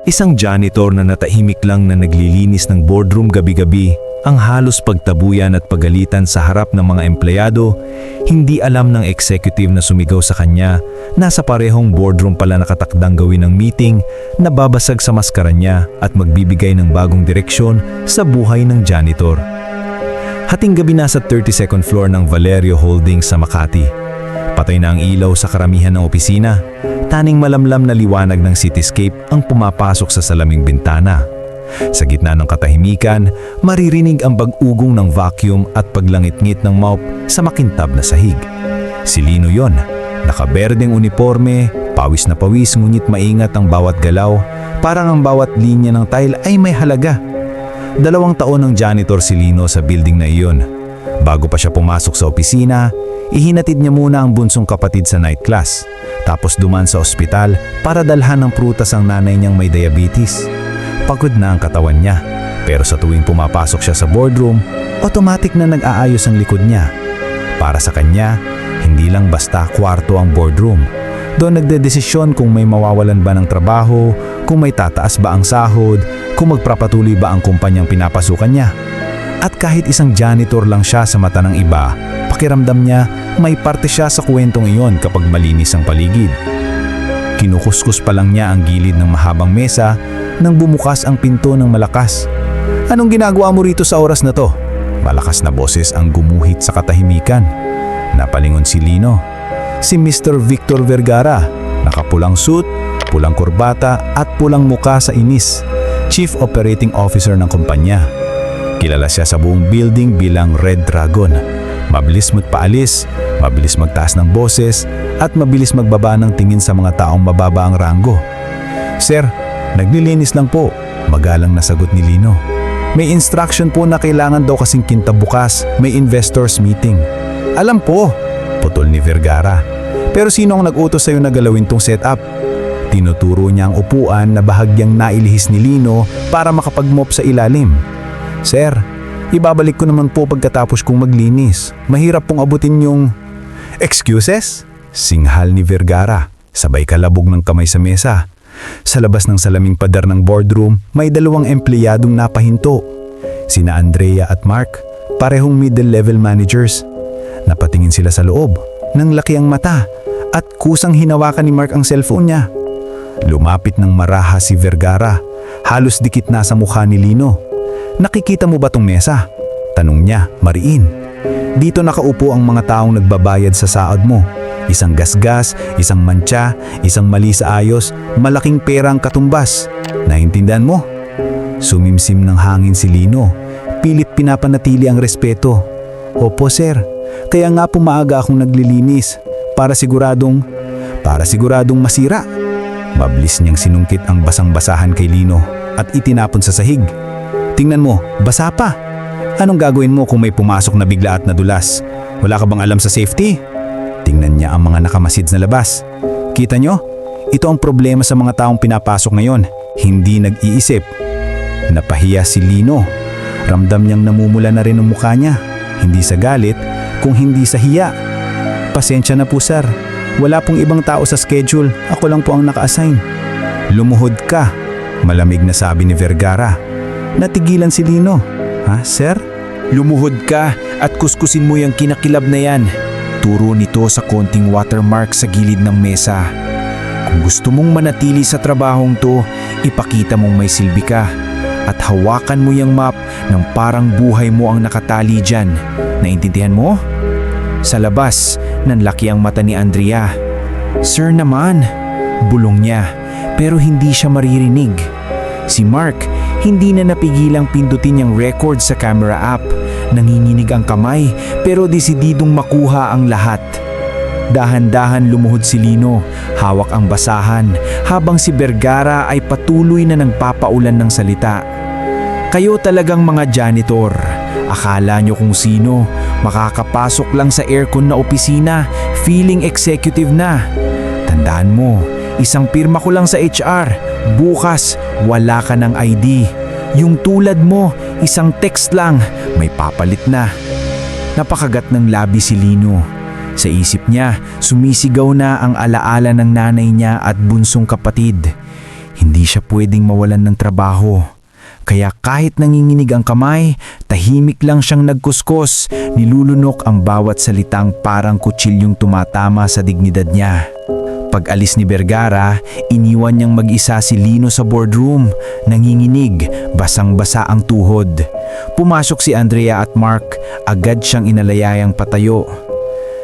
Isang janitor na natahimik lang na naglilinis ng boardroom gabi-gabi, ang halos pagtabuyan at pagalitan sa harap ng mga empleyado, hindi alam ng executive na sumigaw sa kanya, nasa parehong boardroom pala nakatakdang gawin ng meeting, nababasag sa maskara niya at magbibigay ng bagong direksyon sa buhay ng janitor. Hating gabi na sa 32nd floor ng Valerio Holdings sa Makati. Patay na ang ilaw sa karamihan ng opisina. Taning malamlam na liwanag ng cityscape ang pumapasok sa salaming bintana. Sa gitna ng katahimikan, maririnig ang pag-ugong ng vacuum at paglangit-ngit ng mop sa makintab na sahig. Si Lino yon, nakaberdeng uniforme, pawis na pawis ngunit maingat ang bawat galaw, parang ang bawat linya ng tile ay may halaga. 2 taon ng janitor si Lino sa building na iyon. Bago pa siya pumasok sa opisina, ihinatid niya muna ang bunsong kapatid sa night class, tapos duman sa ospital para dalhan ng prutas ang nanay niyang may diabetes. Pagod na ang katawan niya, pero sa tuwing pumapasok siya sa boardroom, automatic na nag-aayos ang likod niya. Para sa kanya, hindi lang basta kwarto ang boardroom. Doon nagdedesisyon kung may mawawalan ba ng trabaho, kung may tataas ba ang sahod, kung magpapatuloy ba ang kumpanyang pinapasukan niya. At kahit isang janitor lang siya sa mata ng iba, pakiramdam niya may parte siya sa kwentong iyon kapag malinis ang paligid. Kinukuskus pa lang niya ang gilid ng mahabang mesa nang bumukas ang pinto ng malakas. "Anong ginagawa mo rito sa oras na to?" Malakas na boses ang gumuhit sa katahimikan. Napalingon si Lino. Si Mr. Victor Vergara, nakapulang suit, pulang kurbata at pulang muka sa inis, Chief Operating Officer ng kumpanya. Kilala siya sa buong building bilang Red Dragon. Mabilis magpaalis, mabilis magtaas ng boses, at mabilis magbaba ng tingin sa mga taong mababa ang ranggo. "Sir, naglilinis lang po," magalang na sagot ni Lino. "May instruction po na kailangan daw kasing kintabukas, may investors meeting." "Alam po," putol ni Vergara. "Pero sino ang nag-utos sa'yo na galawin tong setup?" Tinuturo niya ang upuan na bahagyang nailihis ni Lino para makapag-mop sa ilalim. "Sir, ibabalik ko naman po pagkatapos kong maglinis. Mahirap pong abutin yung..." "Excuses?" singhal ni Vergara, sabay kalabog ng kamay sa mesa. Sa labas ng salaming pader ng boardroom, may 2 empleyadong napahinto. Sina Andrea at Mark, parehong middle-level managers. Napatingin sila sa loob, nang laki ang mata, at kusang hinawakan ni Mark ang cellphone niya. Lumapit ng maraha si Vergara, halos dikit na sa mukha ni Lino. "Nakikita mo ba tong mesa?" tanong niya, mariin. "Dito nakaupo ang mga taong nagbabayad sa sahod mo. Isang gasgas, isang mantsa, isang mali sa ayos, malaking perang katumbas. Naintindihan mo?" Sumimsim ng hangin si Lino. Pilit pinapanatili ang respeto. "Opo sir, kaya nga pumaaga akong naglilinis para siguradong masira." Mabilis niyang sinungkit ang basang-basahan kay Lino at itinapon sa sahig. "Tingnan mo, basa pa. Anong gagawin mo kung may pumasok na bigla at nadulas? Wala ka bang alam sa safety?" Tingnan niya ang mga nakamasid na labas. "Kita nyo? Ito ang problema sa mga taong pinapasok ngayon, hindi nag-iisip." Napahiya si Lino. Ramdam niyang namumula na rin ang mukha niya, hindi sa galit, kung hindi sa hiya. "Pasensya na po sir, wala pong ibang tao sa schedule, ako lang po ang naka-assign." "Lumuhod ka," malamig na sabi ni Vergara. Natigilan si Lino. "Ha, sir?" "Lumuhod ka at kuskusin mo yung kinakilab na yan." Turo nito sa konting watermark sa gilid ng mesa. "Kung gusto mong manatili sa trabahong to, ipakita mong may silbi ka. At hawakan mo yung map ng parang buhay mo ang nakatali dyan. Naintindihan mo?" Sa labas, nanlaki ang mata ni Andrea. "Sir naman," bulong niya, pero hindi siya maririnig. Si Mark, hindi na napigilang pindutin yung record sa camera app. Nanginginig ang kamay, pero desididong makuha ang lahat. Dahan-dahan lumuhod si Lino, hawak ang basahan, habang si Vergara ay patuloy na nagpapaulan ng salita. "Kayo talagang mga janitor. Akala nyo kung sino, makakapasok lang sa aircon na opisina, feeling executive na. Tandaan mo, isang pirma ko lang sa HR, bukas wala ka ng ID. Yung tulad mo, isang text lang, may papalit na." Napakagat ng labi si Lino. Sa isip niya, sumisigaw na ang alaala ng nanay niya at bunsong kapatid. Hindi siya pwedeng mawalan ng trabaho. Kaya kahit nanginginig ang kamay, tahimik lang siyang nagkuskos, nilulunok ang bawat salitang parang kutsilyong tumatama sa dignidad niya. Pag-alis ni Vergara, iniwan niyang mag-isa si Lino sa boardroom, nanginginig, basang-basa ang tuhod. Pumasok si Andrea at Mark, agad siyang inalayayang patayo.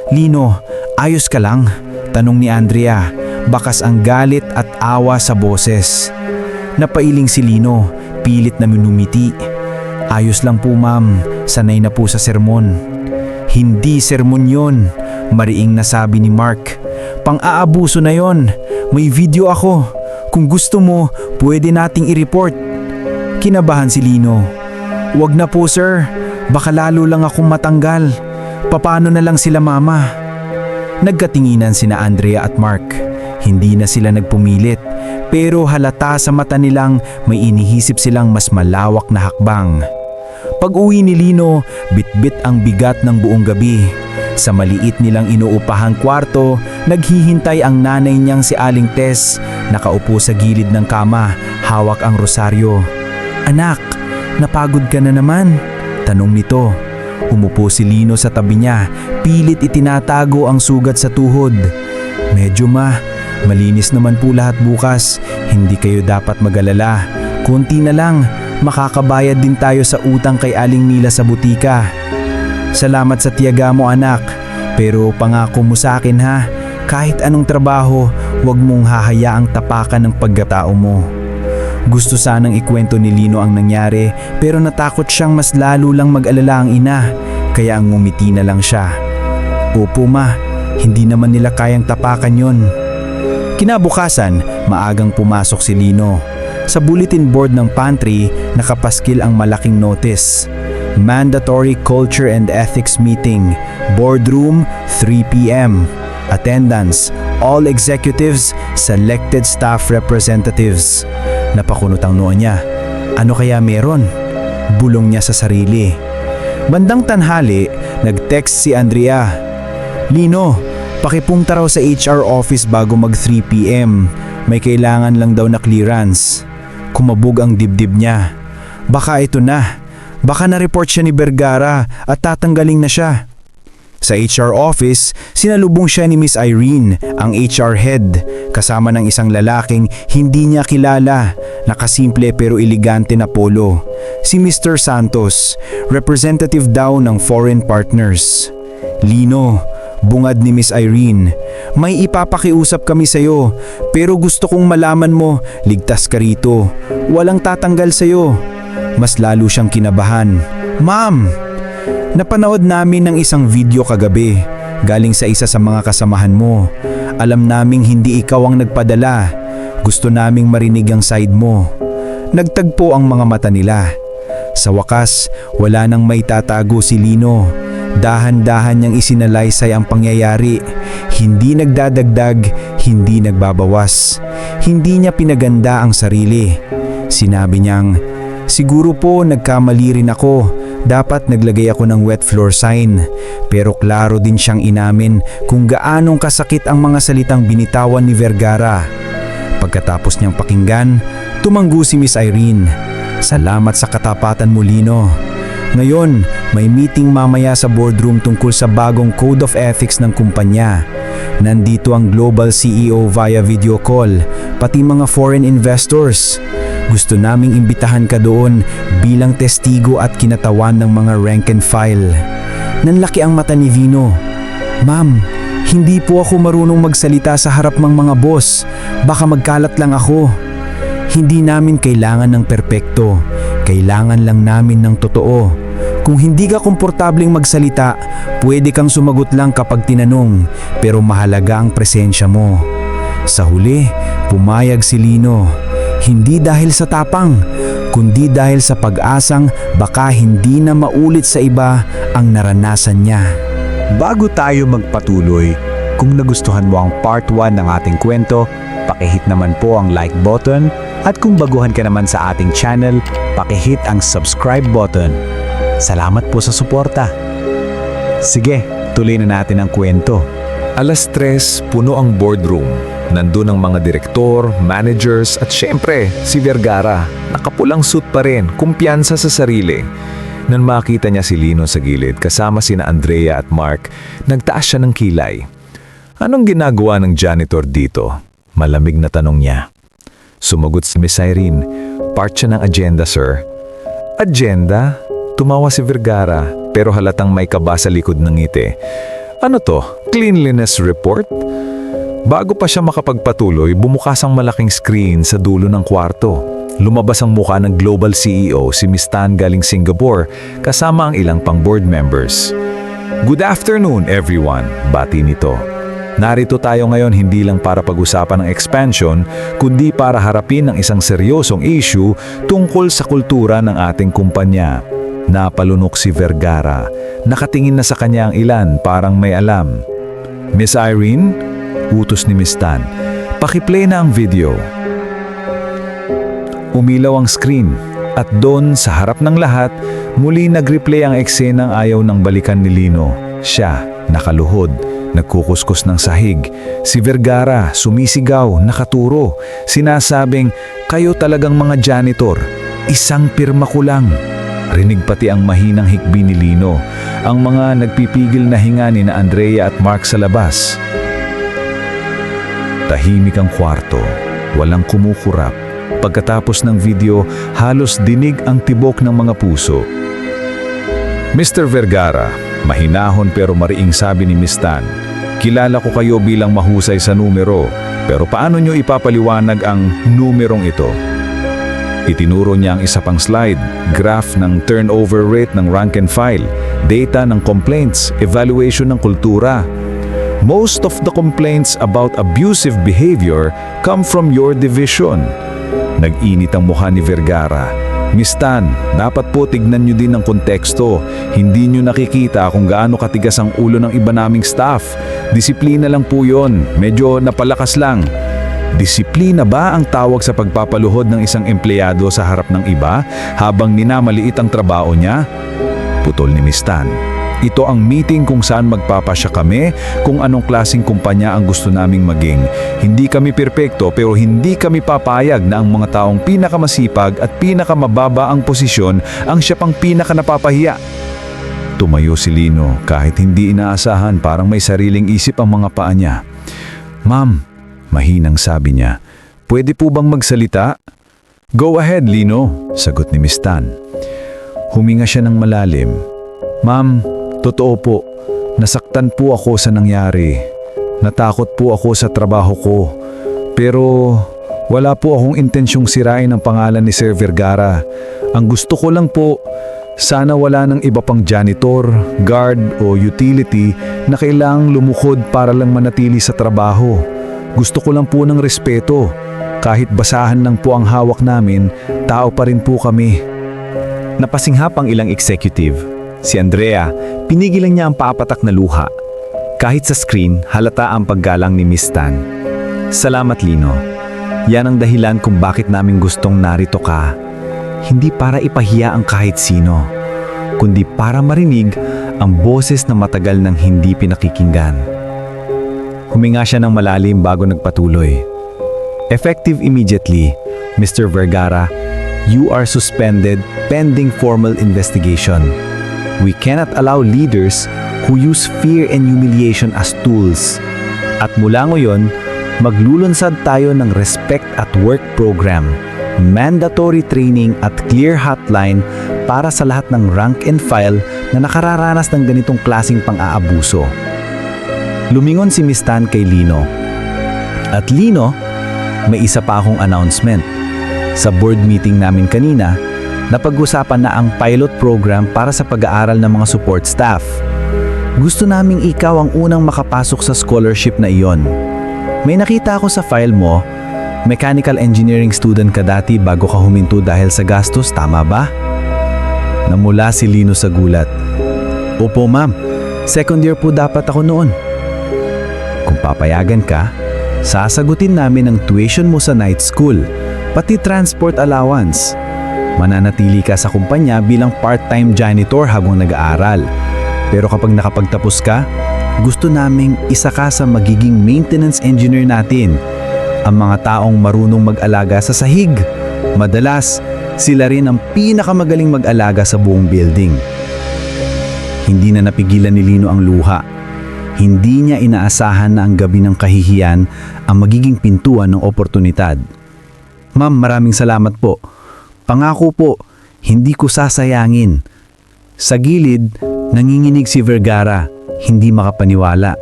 "Lino, ayos ka lang?" tanong ni Andrea, bakas ang galit at awa sa boses. Napailing si Lino, pilit na minumiti. "Ayos lang po ma'am, sanay na po sa sermon." "Hindi sermon yon," mariing nasabi ni Mark. "Pang-aabuso na yon. May video ako. Kung gusto mo, pwede nating i-report." Kinabahan si Lino. "Wag na po sir, baka lalo lang akong matanggal. Papaano na lang sila mama?" Nagkatinginan sina Andrea at Mark. Hindi na sila nagpumilit, pero halata sa mata nilang may inihisip silang mas malawak na hakbang. Pag-uwi ni Lino, bitbit ang bigat ng buong gabi. Sa maliit nilang inuupahang kwarto, naghihintay ang nanay niyang si Aling Tess, nakaupo sa gilid ng kama, hawak ang rosaryo. "Anak, napagod ka na naman?" tanong nito. Umupo si Lino sa tabi niya, pilit itinatago ang sugat sa tuhod. "Medyo malinis naman po lahat bukas, hindi kayo dapat mag-alala. Konti na lang, makakabayad din tayo sa utang kay Aling Mila sa butika." "Salamat sa tiyaga mo anak, pero pangako mo sa akin ha, kahit anong trabaho, huwag mong hahayaang tapakan ng pagkatao mo." Gusto sanang ikwento ni Lino ang nangyari, pero natakot siyang mas lalo lang mag-alala ang ina, kaya ang ngumiti na lang siya. "Opo ma, hindi naman nila kayang tapakan yon." Kinabukasan, maagang pumasok si Lino. Sa bulletin board ng pantry, nakapaskil ang malaking notice. "Mandatory Culture and Ethics Meeting, Boardroom, 3 p.m. Attendance, all executives, selected staff representatives." Napakunot ang noo niya. Ano kaya meron? Bulong niya sa sarili. Bandang tanghali, nag-text si Andrea. "Lino, pakipunta raw sa HR office bago mag 3 p.m. May kailangan lang daw na clearance." Kumabog ang dibdib niya. Baka ito na. Baka na-report siya ni Vergara at tatanggaling na siya. Sa HR office, sinalubong siya ni Miss Irene, ang HR head, kasama ng isang lalaking hindi niya kilala, nakasimple pero elegante na polo. Si Mr. Santos, representative daw ng foreign partners. "Lino," bungad ni Miss Irene, "may ipapakiusap kami sa'yo, pero gusto kong malaman mo, ligtas ka rito. Walang tatanggal sa'yo." Mas lalo siyang kinabahan. "Ma'am, napanood namin ng isang video kagabi, galing sa isa sa mga kasamahan mo. Alam naming hindi ikaw ang nagpadala. Gusto naming marinig ang side mo." Nagtagpo ang mga mata nila. Sa wakas, wala nang may tatago si Lino. Dahan-dahan niyang isinalaysay ang pangyayari. Hindi nagdadagdag, hindi nagbabawas. Hindi niya pinaganda ang sarili. Sinabi niyang, "Siguro po nagkamali rin ako. Dapat naglagay ako ng wet floor sign." Pero klaro din siyang inamin kung gaanong kasakit ang mga salitang binitawan ni Vergara. Pagkatapos niyang pakinggan, tumanggo si Miss Irene. "Salamat sa katapatan mo, Lino. Ngayon, may meeting mamaya sa boardroom tungkol sa bagong Code of Ethics ng kumpanya. Nandito ang global CEO via video call, pati mga foreign investors. Gusto naming imbitahan ka doon bilang testigo at kinatawan ng mga rank and file." Nanlaki ang mata ni Vino. "Ma'am, hindi po ako marunong magsalita sa harap ng mga boss. Baka magkalat lang ako." "Hindi namin kailangan ng perpekto. Kailangan lang namin ng totoo. Kung hindi ka komportableng magsalita, pwede kang sumagot lang kapag tinanong, pero mahalaga ang presensya mo." Sa huli, pumayag si Lino. Hindi dahil sa tapang, kundi dahil sa pag-asang baka hindi na maulit sa iba ang naranasan niya. Bago tayo magpatuloy, kung nagustuhan mo ang part 1 ng ating kwento, pakihit naman po ang like button, at kung baguhan ka naman sa ating channel, pakihit ang subscribe button. Salamat po sa suporta. Sige, ituloy na natin ang kwento. 3:00, puno ang boardroom. Nandun ang mga direktor, managers at syempre si Vergara. Nakapulang suit pa rin, kumpiyansa sa sarili. Nang makita niya si Lino sa gilid kasama sina Andrea at Mark, nagtaas siya ng kilay. Anong ginagawa ng janitor dito? Malamig na tanong niya. Sumagot si Miss Irene, part siya ng agenda, sir. Agenda? Tumawa si Vergara pero halatang may kaba sa likod ng ngiti. Ano to? Cleanliness report? Bago pa siya makapagpatuloy, bumukas ang malaking screen sa dulo ng kwarto. Lumabas ang mukha ng Global CEO si Miss Tan galing Singapore kasama ang ilang pang board members. Good afternoon everyone, bati nito. Narito tayo ngayon hindi lang para pag-usapan ng expansion, kundi para harapin ang isang seryosong issue tungkol sa kultura ng ating kumpanya. Napalunok si Vergara. Nakatingin na sa kanya ang ilan parang may alam. Miss Irene? Utos ni Miss Tan. Pakiplay na ang video. Umilaw ang screen at doon sa harap ng lahat, muli nag-replay ang eksenang ayaw ng balikan ni Lino. Siya, nakaluhod, nagkukuskus ng sahig. Si Vergara, sumisigaw, nakaturo. Sinasabing, kayo talagang mga janitor. Isang pirma ko lang. Rinig pati ang mahinang hikbi ni Lino. Ang mga nagpipigil na hinga ni na Andrea at Mark sa labas. Tahimik ang kwarto, walang kumukurap. Pagkatapos ng video, halos dinig ang tibok ng mga puso. Mr. Vergara, mahinahon pero mariing sabi ni Miss Tan, kilala ko kayo bilang mahusay sa numero, pero paano nyo ipapaliwanag ang numerong ito? Itinuro niya ang isa pang slide, graph ng turnover rate ng rank and file, data ng complaints, evaluation ng kultura. Most of the complaints about abusive behavior come from your division. Nag-init ang mukha ni Vergara. Miss Tan, dapat po tignan nyo din ang konteksto. Hindi nyo nakikita kung gaano katigas ang ulo ng iba naming staff. Disiplina lang po yon, medyo napalakas lang. Disiplina ba ang tawag sa pagpapaluhod ng isang empleyado sa harap ng iba habang minamaliit ang trabaho niya? Putol ni Miss Tan. Ito ang meeting kung saan magpapasya kami kung anong klaseng kumpanya ang gusto naming maging. Hindi kami perpekto pero hindi kami papayag na ang mga taong pinakamasipag at pinakamababa ang posisyon ang siya pang pinakanapapahiya. Tumayo si Lino kahit hindi inaasahan, parang may sariling isip ang mga paa niya. Ma'am, mahinang sabi niya, pwede po bang magsalita? Go ahead, Lino, sagot ni Miss Tan. Huminga siya ng malalim. Ma'am, totoo po, nasaktan po ako sa nangyari. Natakot po ako sa trabaho ko. Pero wala po akong intensyong sirain ang pangalan ni Sir Vergara. Ang gusto ko lang po, sana wala ng iba pang janitor, guard o utility na kailangang lumukod para lang manatili sa trabaho. Gusto ko lang po ng respeto. Kahit basahan lang po ang hawak namin, tao pa rin po kami. Napasinghap ang ilang executive. Si Andrea, pinigilan niya ang papatak na luha. Kahit sa screen, halata ang paggalang ni Miss Tan. Salamat, Lino. Yan ang dahilan kung bakit namin gustong narito ka. Hindi para ipahiya ang kahit sino, kundi para marinig ang boses na matagal nang hindi pinakikinggan. Huminga siya ng malalim bago nagpatuloy. Effective immediately, Mr. Vergara, you are suspended pending formal investigation. We cannot allow leaders who use fear and humiliation as tools. At mula ngayon, maglulunsad tayo ng Respect at Work program, mandatory training at clear hotline para sa lahat ng rank and file na nakararanas ng ganitong klaseng pang-aabuso. Lumingon si Miss Tan kay Lino. At Lino, may isa pa akong announcement. Sa board meeting namin kanina, napag-usapan na ang pilot program para sa pag-aaral ng mga support staff. Gusto naming ikaw ang unang makapasok sa scholarship na iyon. May nakita ako sa file mo, mechanical engineering student ka dati bago ka huminto dahil sa gastos, tama ba? Namula si Lino sa gulat. Opo ma'am, second year po dapat ako noon. Kung papayagan ka, sasagutin namin ang tuition mo sa night school, pati transport allowance. Mananatili ka sa kumpanya bilang part-time janitor habang nag-aaral. Pero kapag nakapagtapos ka, Gusto naming isa ka sa magiging maintenance engineer natin. Ang mga taong marunong mag-alaga sa sahig. Madalas, sila rin ang pinakamagaling mag-alaga sa buong building. Hindi na napigilan ni Lino ang luha. Hindi niya inaasahan na ang gabi ng kahihiyan ang magiging pintuan ng oportunidad. Ma'am, maraming salamat po. Pangako po, hindi ko sasayangin. Sa gilid, nanginginig si Vergara, hindi makapaniwala.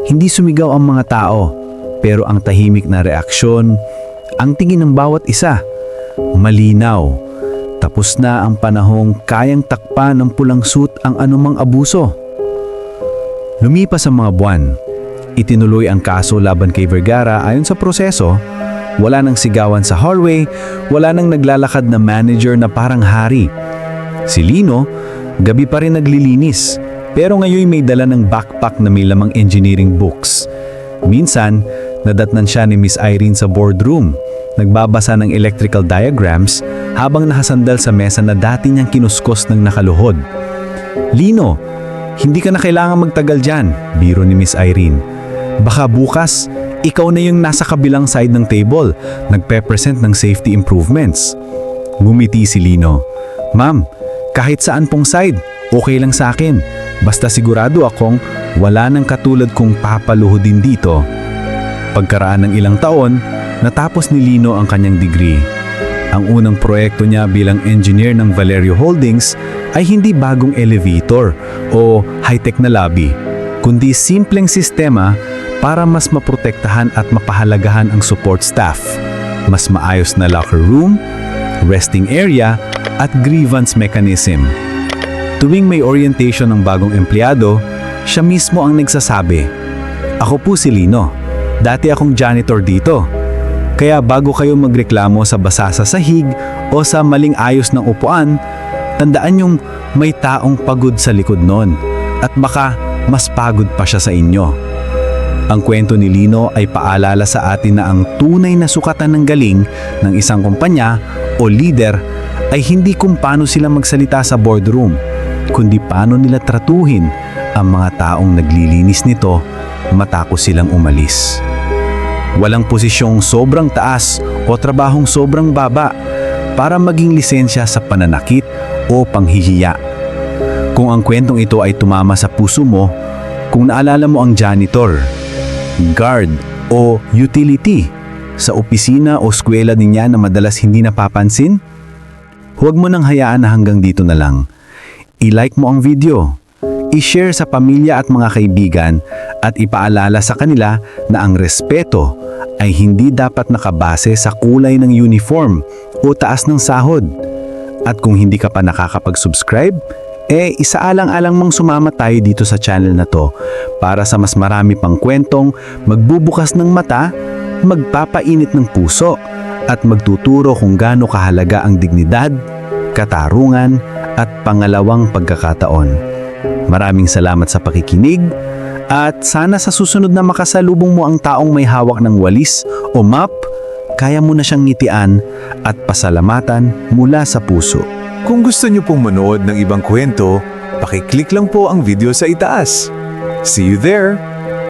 Hindi sumigaw ang mga tao, pero ang tahimik na reaksyon, ang tingin ng bawat isa, malinaw. Tapos na ang panahong kayang takpan ng pulang suit ang anumang abuso. Lumipas ang mga buwan. Itinuloy ang kaso laban kay Vergara ayon sa proseso. Wala nang sigawan sa hallway, wala nang naglalakad na manager na parang hari. Si Lino, gabi pa rin naglilinis, pero ngayon may dala ng backpack na may lamang engineering books. Minsan, nadatnan siya ni Miss Irene sa boardroom, nagbabasa ng electrical diagrams habang nakasandal sa mesa na dati niyang kinuskos ng nakaluhod. Lino, hindi ka na kailangan magtagal dyan, biro ni Miss Irene. Baka bukas, ikaw na yung nasa kabilang side ng table, nagpe-present ng safety improvements. Ngumiti si Lino. Ma'am, kahit saan pong side, okay lang sa akin. Basta sigurado akong wala nang katulad kong papaluhodin dito. Pagkaraan ng ilang taon, natapos ni Lino ang kanyang degree. Ang unang proyekto niya bilang engineer ng Valerio Holdings ay hindi bagong elevator o high-tech na lobby, kundi simpleng sistema para mas maprotektahan at mapahalagahan ang support staff, mas maayos na locker room, resting area, at grievance mechanism. Tuwing may orientation ng bagong empleyado, siya mismo ang nagsasabi, "Ako po si Lino. Dati akong janitor dito. Kaya bago kayo magreklamo sa basa sa sahig o sa maling ayos ng upuan, tandaan yung may taong pagod sa likod nun at baka mas pagod pa siya sa inyo." Ang kwento ni Lino ay paalala sa atin na ang tunay na sukatan ng galing ng isang kumpanya o leader ay hindi kung paano sila magsalita sa boardroom, kundi paano nila tratuhin ang mga taong naglilinis nito matapos silang umalis. Walang posisyong sobrang taas o trabahong sobrang baba para maging lisensya sa pananakit o panghihiya. Kung ang kwentong ito ay tumama sa puso mo, kung naalala mo ang janitor, guard o utility sa opisina o eskwela niya na madalas hindi napapansin, huwag mo nang hayaan na hanggang dito na lang. I-like mo ang video, i-share sa pamilya at mga kaibigan at ipaalala sa kanila na ang respeto ay hindi dapat nakabase sa kulay ng uniform o taas ng sahod. At kung hindi ka pa nakakapag-subscribe, isaalang-alang mang sumama tayo dito sa channel na to para sa mas marami pang kwentong magbubukas ng mata, magpapainit ng puso at magtuturo kung gaano kahalaga ang dignidad, katarungan at pangalawang pagkakataon. Maraming salamat sa pakikinig at sana sa susunod na makasalubong mo ang taong may hawak ng walis o map, kaya mo na siyang ngitian at pasalamatan mula sa puso. Kung gusto niyo pong manood ng ibang kwento, pakiclick lang po ang video sa itaas. See you there!